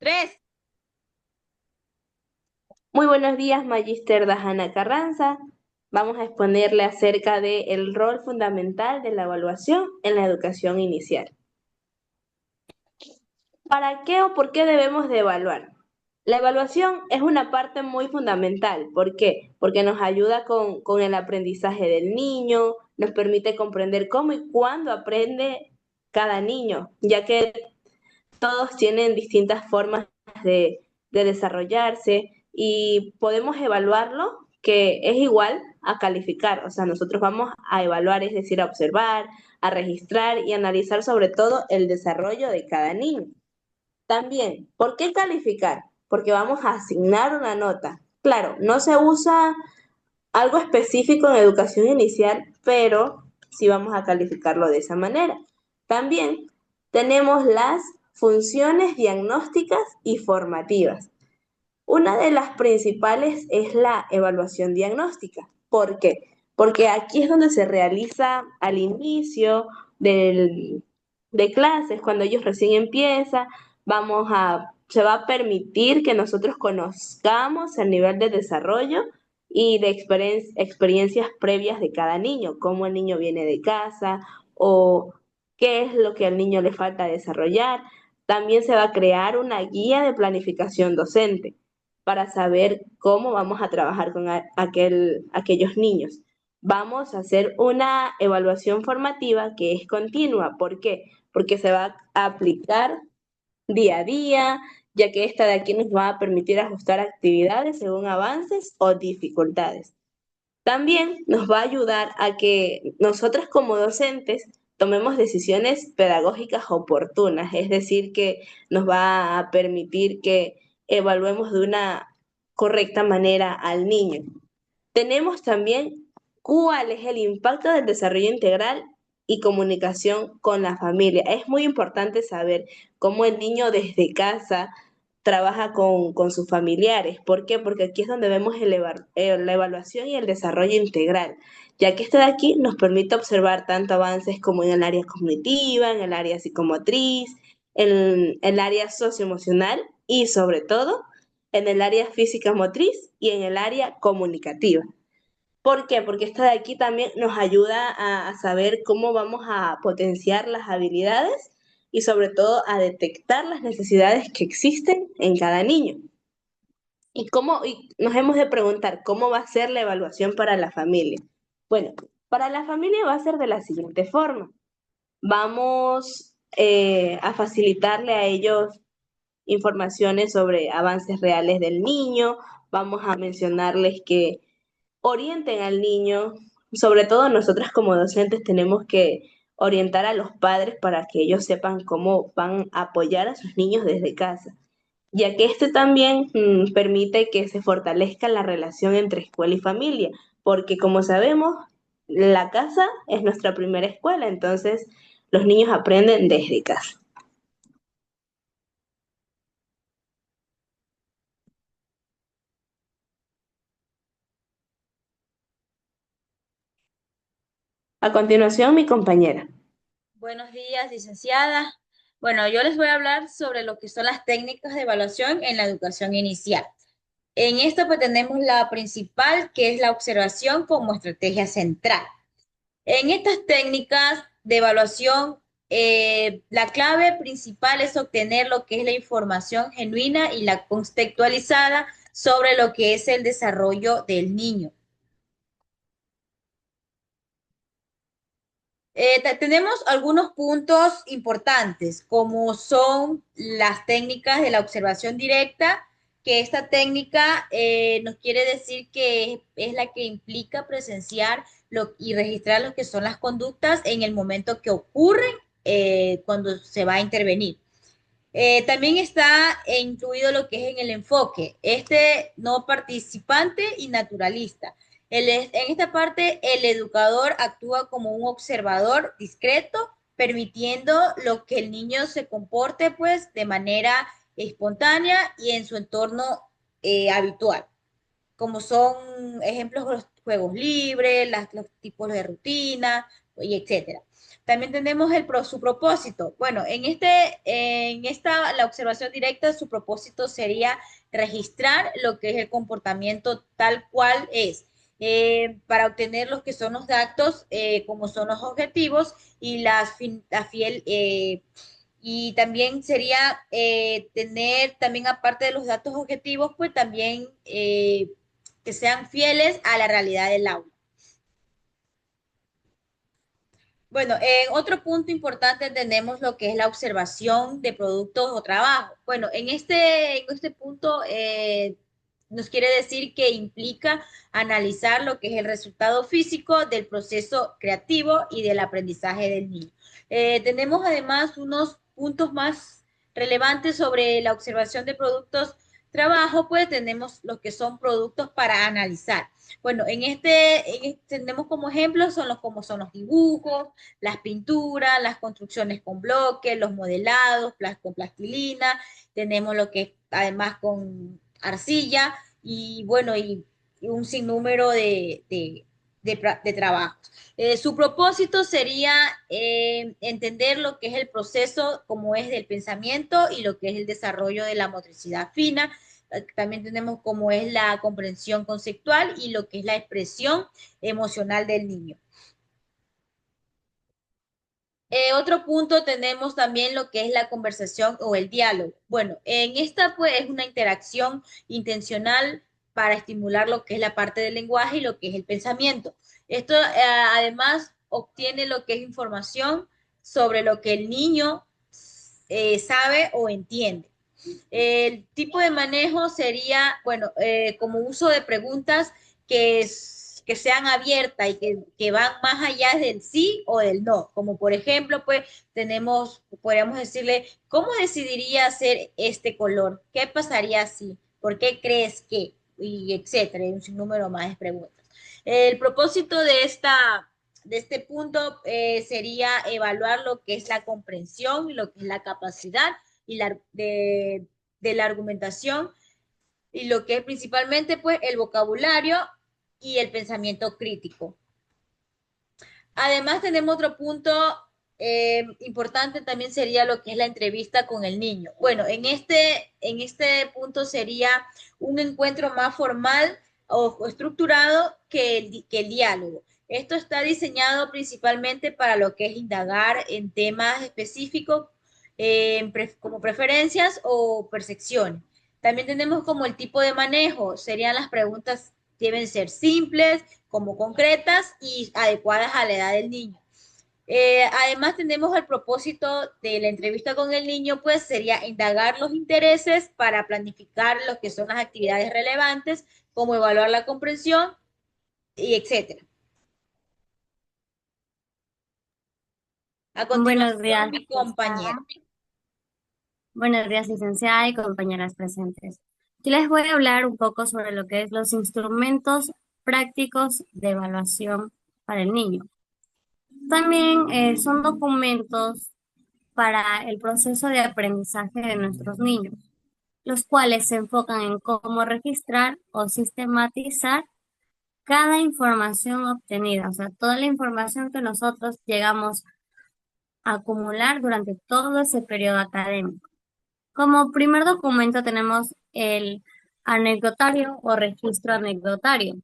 Tres. Muy buenos días, Magister Dajana Carranza. Vamos a exponerle acerca del rol fundamental de la evaluación en la educación inicial. ¿Para qué o por qué debemos de evaluar? La evaluación es una parte muy fundamental. ¿Por qué? Porque nos ayuda con el aprendizaje del niño, nos permite comprender cómo y cuándo aprende cada niño, ya que todos tienen distintas formas de desarrollarse y podemos evaluarlo, que es igual a calificar. O sea, nosotros vamos a evaluar, es decir, a observar, a registrar y analizar sobre todo el desarrollo de cada niño. También, ¿por qué calificar? Porque vamos a asignar una nota. Claro, no se usa algo específico en educación inicial, pero sí vamos a calificarlo de esa manera. También tenemos las funciones diagnósticas y formativas. Una de las principales es la evaluación diagnóstica. ¿Por qué? Porque aquí es donde se realiza al inicio del, de clases, cuando ellos recién empiezan, se va a permitir que nosotros conozcamos el nivel de desarrollo y de experiencias previas de cada niño, cómo el niño viene de casa o qué es lo que al niño le falta desarrollar. También se va a crear una guía de planificación docente para saber cómo vamos a trabajar con aquellos niños. Vamos a hacer una evaluación formativa que es continua. ¿Por qué? Porque se va a aplicar día a día, ya que esta de aquí nos va a permitir ajustar actividades según avances o dificultades. También nos va a ayudar a que nosotras como docentes tomemos decisiones pedagógicas oportunas, es decir, que nos va a permitir que evaluemos de una correcta manera al niño. Tenemos también cuál es el impacto del desarrollo integral y comunicación con la familia. Es muy importante saber cómo el niño desde casa trabaja con sus familiares. ¿Por qué? Porque aquí es donde vemos la evaluación y el desarrollo integral, ya que este de aquí nos permite observar tanto avances como en el área cognitiva, en el área psicomotriz, en el área socioemocional y sobre todo en el área física motriz y en el área comunicativa. ¿Por qué? Porque esta de aquí también nos ayuda a saber cómo vamos a potenciar las habilidades y sobre todo a detectar las necesidades que existen en cada niño. Y nos hemos de preguntar cómo va a ser la evaluación para la familia. Bueno, para la familia va a ser de la siguiente forma. Vamos a facilitarle a ellos informaciones sobre avances reales del niño, vamos a mencionarles que orienten al niño, sobre todo nosotras como docentes tenemos que orientar a los padres para que ellos sepan cómo van a apoyar a sus niños desde casa, ya que este también permite que se fortalezca la relación entre escuela y familia, porque como sabemos, la casa es nuestra primera escuela, entonces los niños aprenden desde casa. A continuación, mi compañera. Buenos días, licenciada. Bueno, yo les voy a hablar sobre lo que son las técnicas de evaluación en la educación inicial. En esto pues tenemos la principal, que es la observación como estrategia central. En estas técnicas de evaluación, la clave principal es obtener lo que es la información genuina y la contextualizada sobre lo que es el desarrollo del niño. Tenemos algunos puntos importantes, como son las técnicas de la observación directa, que esta técnica nos quiere decir que es la que implica presenciar y registrar lo que son las conductas en el momento que ocurren cuando se va a intervenir. También está incluido lo que es en el enfoque, este no participante y naturalista. En esta parte, el educador actúa como un observador discreto, permitiendo lo que el niño se comporte pues de manera espontánea y en su entorno habitual, como son ejemplos los juegos libres, los tipos de rutina y etcétera. También tenemos su propósito. Bueno, la observación directa, su propósito sería registrar lo que es el comportamiento tal cual es, para obtener los que son los datos, como son los objetivos y la fiel, y también sería tener, también aparte de los datos objetivos, pues también que sean fieles a la realidad del aula. Bueno, en otro punto importante tenemos lo que es la observación de productos o trabajo. Bueno, en este punto nos quiere decir que implica analizar lo que es el resultado físico del proceso creativo y del aprendizaje del niño. Tenemos además unos puntos más relevantes sobre la observación de productos trabajo, pues tenemos los que son productos para analizar. Bueno, tenemos como ejemplos como son los dibujos, las pinturas, las construcciones con bloques, los modelados, con plastilina, tenemos lo que es además con arcilla y bueno, y un sinnúmero de trabajos. Su propósito sería entender lo que es el proceso, como es del pensamiento y lo que es el desarrollo de la motricidad fina. También tenemos como es la comprensión conceptual y lo que es la expresión emocional del niño. Otro punto tenemos también lo que es la conversación o el diálogo. Bueno, en esta pues es una interacción intencional para estimular lo que es la parte del lenguaje y lo que es el pensamiento. Esto además obtiene lo que es información sobre lo que el niño sabe o entiende. El tipo de manejo sería, bueno, como uso de preguntas que sean abiertas y que van más allá del sí o del no. Como por ejemplo, pues podríamos decirle, ¿cómo decidiría hacer este color? ¿Qué pasaría si? ¿Por qué crees que? Y etcétera, y un sinnúmero más de preguntas. El propósito de este punto sería evaluar lo que es la comprensión y lo que es la capacidad y de la argumentación y lo que es principalmente pues el vocabulario y el pensamiento crítico. Además tenemos otro punto importante también sería lo que es la entrevista con el niño. Bueno, en este punto sería un encuentro más formal o estructurado que el diálogo. Esto está diseñado principalmente para lo que es indagar en temas específicos, como preferencias o percepciones. También tenemos como el tipo de manejo, serían las preguntas, deben ser simples, como concretas y adecuadas a la edad del niño. Además, tenemos el propósito de la entrevista con el niño, pues sería indagar los intereses para planificar lo que son las actividades relevantes, como evaluar la comprensión y etcétera. A Buenos continuación, días, mi licenciada. compañero. Buenos días, licenciada y compañeras presentes. Yo les voy a hablar un poco sobre lo que es los instrumentos prácticos de evaluación para el niño. También son documentos para el proceso de aprendizaje de nuestros niños, los cuales se enfocan en cómo registrar o sistematizar cada información obtenida, o sea, toda la información que nosotros llegamos a acumular durante todo ese periodo académico. Como primer documento tenemos el anecdotario o registro anecdotario,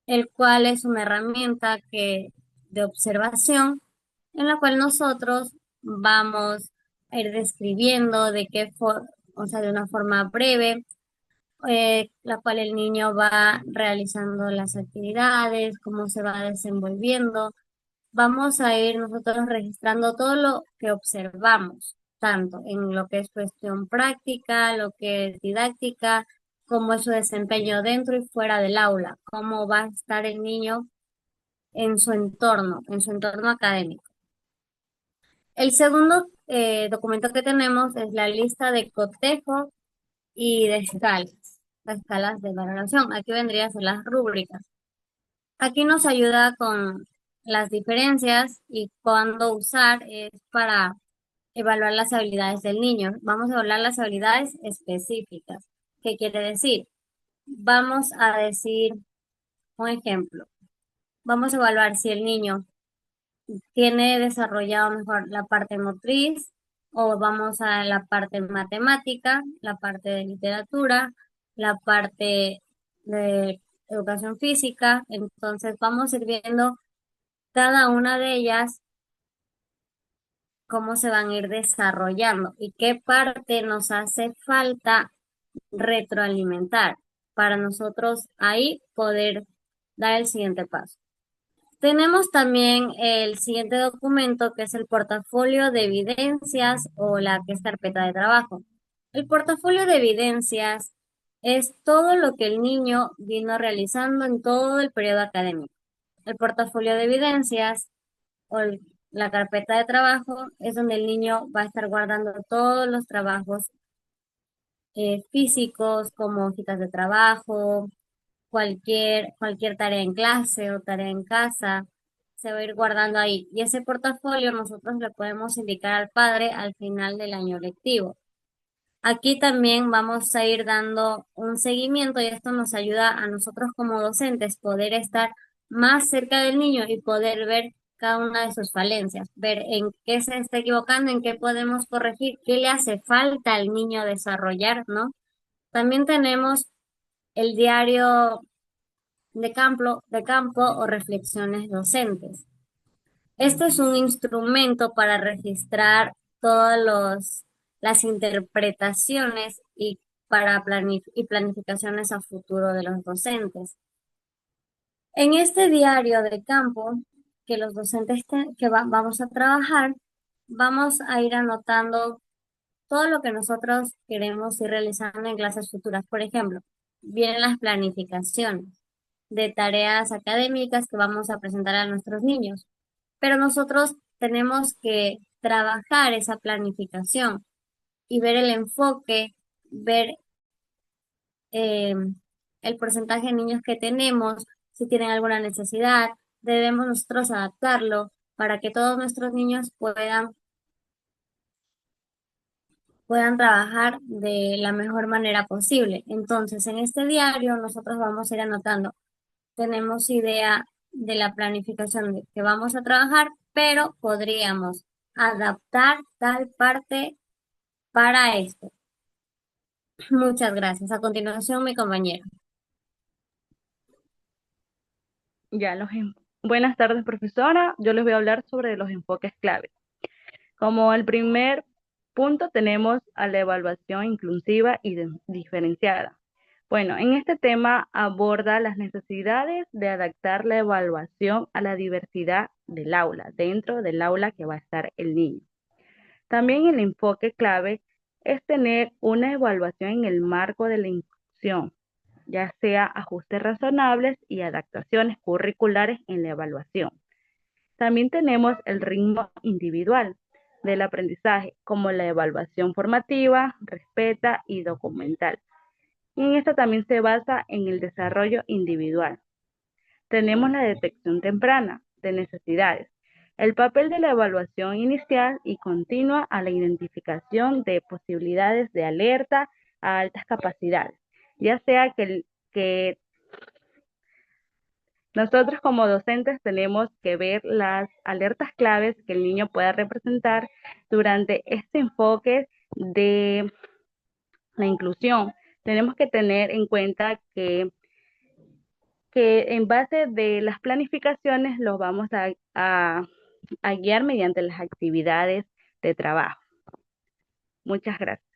el cual es una herramienta de observación en la cual nosotros vamos a ir describiendo de qué forma, o sea, de una forma breve, la cual el niño va realizando las actividades, cómo se va desenvolviendo. Vamos a ir nosotros registrando todo lo que observamos, tanto en lo que es cuestión práctica, lo que es didáctica, como es su desempeño dentro y fuera del aula, cómo va a estar el niño en su entorno académico. El segundo documento que tenemos es la lista de cotejo y de escalas, las escalas de valoración. Aquí vendrían a ser las rúbricas. Aquí nos ayuda con las diferencias y cuándo usar es para evaluar las habilidades del niño. Vamos a evaluar las habilidades específicas. ¿Qué quiere decir? Vamos a decir un ejemplo. Vamos a evaluar si el niño tiene desarrollado mejor la parte motriz, o vamos a la parte matemática, la parte de literatura, la parte de educación física. Entonces vamos a ir viendo cada una de ellas cómo se van a ir desarrollando y qué parte nos hace falta retroalimentar para nosotros ahí poder dar el siguiente paso. Tenemos también el siguiente documento, que es el portafolio de evidencias, o la que es carpeta de trabajo. El portafolio de evidencias es todo lo que el niño vino realizando en todo el periodo académico. El portafolio de evidencias, o la carpeta de trabajo, es donde el niño va a estar guardando todos los trabajos físicos, como hojitas de trabajo, cualquier tarea en clase o tarea en casa, se va a ir guardando ahí. Y ese portafolio nosotros le podemos indicar al padre al final del año lectivo. Aquí también vamos a ir dando un seguimiento, y esto nos ayuda a nosotros como docentes poder estar más cerca del niño y poder ver cada una de sus falencias, ver en qué se está equivocando, en qué podemos corregir, qué le hace falta al niño desarrollar, ¿no? También tenemos el diario de campo o reflexiones docentes. Este es un instrumento para registrar todas las interpretaciones y para planificaciones a futuro de los docentes. En este diario de campo que los docentes vamos a trabajar, vamos a ir anotando todo lo que nosotros queremos ir realizando en clases futuras. Por ejemplo, vienen las planificaciones de tareas académicas que vamos a presentar a nuestros niños, pero nosotros tenemos que trabajar esa planificación y ver el enfoque, ver eh, el porcentaje de niños que tenemos, si tienen alguna necesidad, debemos nosotros adaptarlo para que todos nuestros niños puedan trabajar de la mejor manera posible. Entonces, en este diario nosotros vamos a ir anotando, tenemos idea de la planificación que vamos a trabajar, pero podríamos adaptar tal parte para esto. Muchas gracias. A continuación, mi compañero. Ya, buenas tardes, profesora. Yo les voy a hablar sobre los enfoques clave. Como el primer punto tenemos a la evaluación inclusiva y diferenciada. Bueno, en este tema aborda las necesidades de adaptar la evaluación a la diversidad del aula, dentro del aula que va a estar el niño. También el enfoque clave es tener una evaluación en el marco de la inclusión, ya sea ajustes razonables y adaptaciones curriculares en la evaluación. También tenemos el ritmo individual del aprendizaje, como la evaluación formativa, respeta y documental. Y en esta también se basa en el desarrollo individual. Tenemos la detección temprana de necesidades, el papel de la evaluación inicial y continua a la identificación de posibilidades de alerta a altas capacidades, ya sea que nosotros como docentes tenemos que ver las alertas claves que el niño pueda representar durante este enfoque de la inclusión. Tenemos que tener en cuenta que en base de las planificaciones los vamos a guiar mediante las actividades de trabajo. Muchas gracias.